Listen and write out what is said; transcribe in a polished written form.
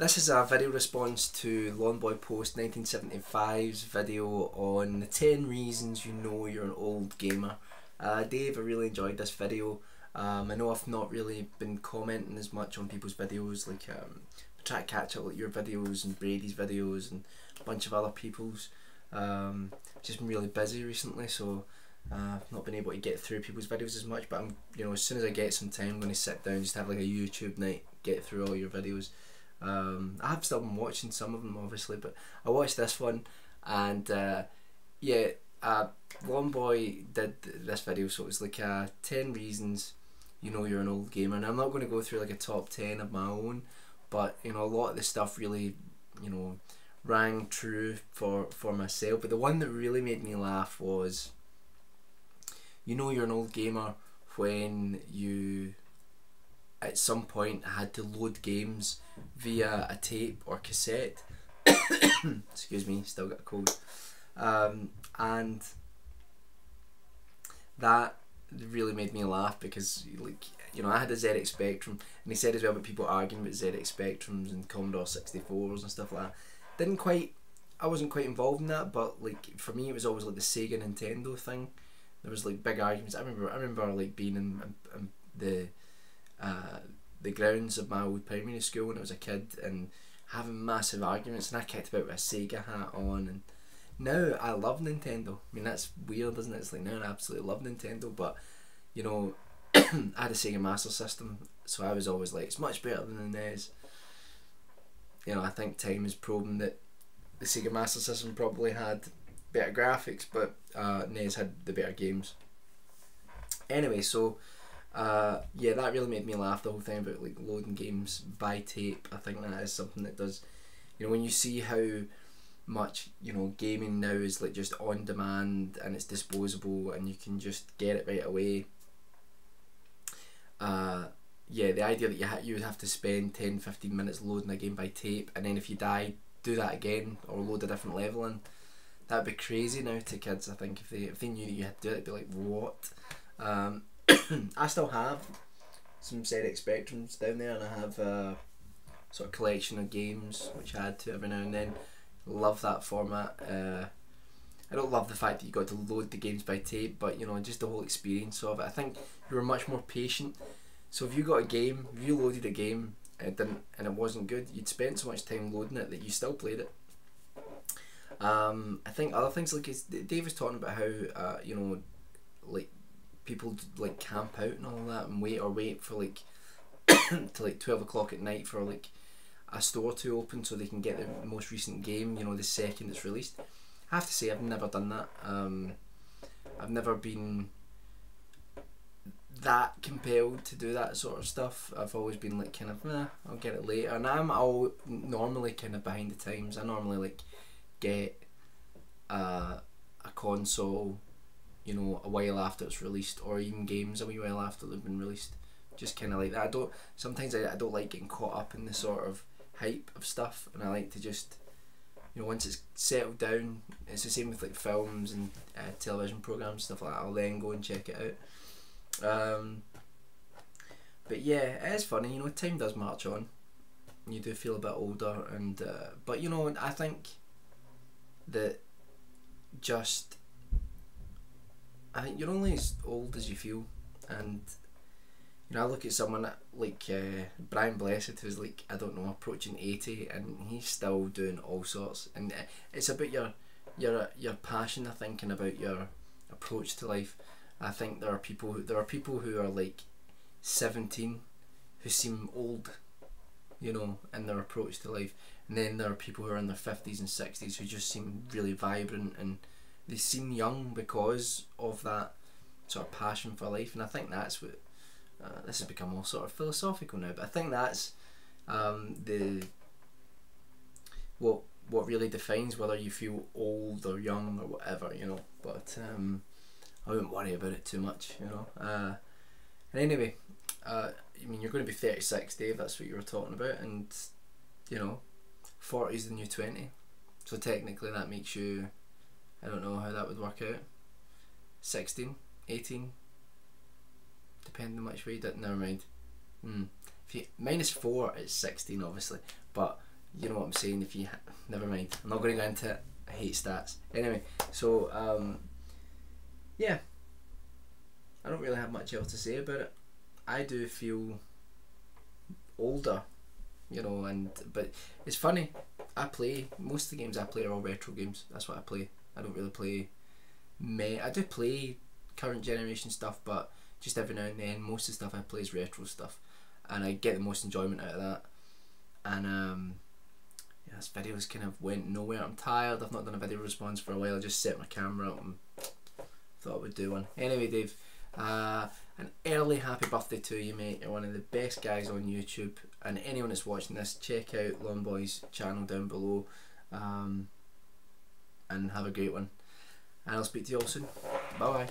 This is a video response to Lawnboy Post 1975's video on the 10 reasons you know you're an old gamer. Dave, I really enjoyed this video. I know I've not really been commenting as much on people's videos, like I try to catch up with your videos and Brady's videos and a bunch of other people's. Just been really busy recently, so I've not been able to get through people's videos as much, but I'm, as soon as I get some time, I'm going to sit down, just have like a YouTube night, get through all your videos. I have still been watching some of them obviously, but I watched this one, and yeah, Lawnboy did this video, so it was like 10 reasons you know you're an old gamer, and I'm not going to go through like a top 10 of my own, but a lot of the stuff really rang true for myself. But the one that really made me laugh was, you know you're an old gamer when you at some point had to load games via a tape or cassette. Excuse me, still got a cold. And that really made me laugh because, I had a ZX Spectrum, and he said as well about people arguing about ZX Spectrums and Commodore 64s and stuff like that. I wasn't quite involved in that, but for me it was always like the Sega Nintendo thing. There was big arguments. I remember being in the grounds of my old primary school when I was a kid and having massive arguments, and I kicked about with a Sega hat on, and now I love Nintendo. I mean, that's weird, isn't it? It's now I absolutely love Nintendo, but I had a Sega Master System, so I was always like, it's much better than the NES. I think time has proven that the Sega Master System probably had better graphics, but NES had the better games. Anyway, so yeah, that really made me laugh, the whole thing about loading games by tape. I think that is something that does, when you see how much gaming now is just on demand and it's disposable and you can just get it right away. Yeah, the idea that you would have to spend 10-15 minutes loading a game by tape, and then if you die, do that again or load a different level in, that'd be crazy now to kids. I think if they knew that you had to do it, it'd be like, what? I still have some ZX Spectrums down there, and I have a sort of collection of games which I add to every now and then. Love that format. I don't love the fact that you got to load the games by tape, but just the whole experience of it. I think you were much more patient. So if you got a game, if you loaded a game and it wasn't good, you'd spent so much time loading it that you still played it. I think other things Dave was talking about how people camp out and all that and wait for till 12 o'clock at night for a store to open so they can get the most recent game, the second it's released. I have to say, I've never done that. I've never been that compelled to do that sort of stuff. I've always been I'll get it later, and I'm normally kind of behind the times. I normally get a console a while after it's released, or even games a wee while after they've been released, just kind of like that. Sometimes I don't like getting caught up in the sort of hype of stuff, and I like to just once it's settled down. It's the same with films and television programs, stuff like that. I'll then go and check it out. But yeah, it is funny, time does march on. You do feel a bit older, and but I think that I think you're only as old as you feel. And I look at someone like Brian Blessed, who's I don't know, approaching 80, and he's still doing all sorts. And it's about your passion, I think, and about your approach to life. I think there are people who are 17 who seem old, in their approach to life, and then there are people who are in their 50s and 60s who just seem really vibrant, and they seem young because of that sort of passion for life. And I think that's what this has become all sort of philosophical now, but I think that's what really defines whether you feel old or young or whatever, but I wouldn't worry about it too much, and anyway, I mean, you're going to be 36, Dave, that's what you were talking about, and 40 is the new 20, so technically that makes you, I don't know how that would work out, 16, 18, depending on which way you did. Never mind. If you -4, it's 16 obviously, but you know what I'm saying. If you never mind, I'm not going to go into it. I hate stats. Anyway, so yeah, I don't really have much else to say about it. I do feel older, you know, but it's funny. I play most of the games I play are all retro games. That's what I play. I don't really play. I do play current generation stuff, but just every now and then. Most of the stuff I play is retro stuff, and I get the most enjoyment out of that. And yeah, this video's kind of went nowhere. I'm tired. I've not done a video response for a while. I just set my camera up and thought I would do one. Anyway, Dave, an early happy birthday to you, mate. You're one of the best guys on YouTube, and anyone that's watching this, check out Lawnboy's channel down below, and have a great one, and I'll speak to you all soon. Bye bye.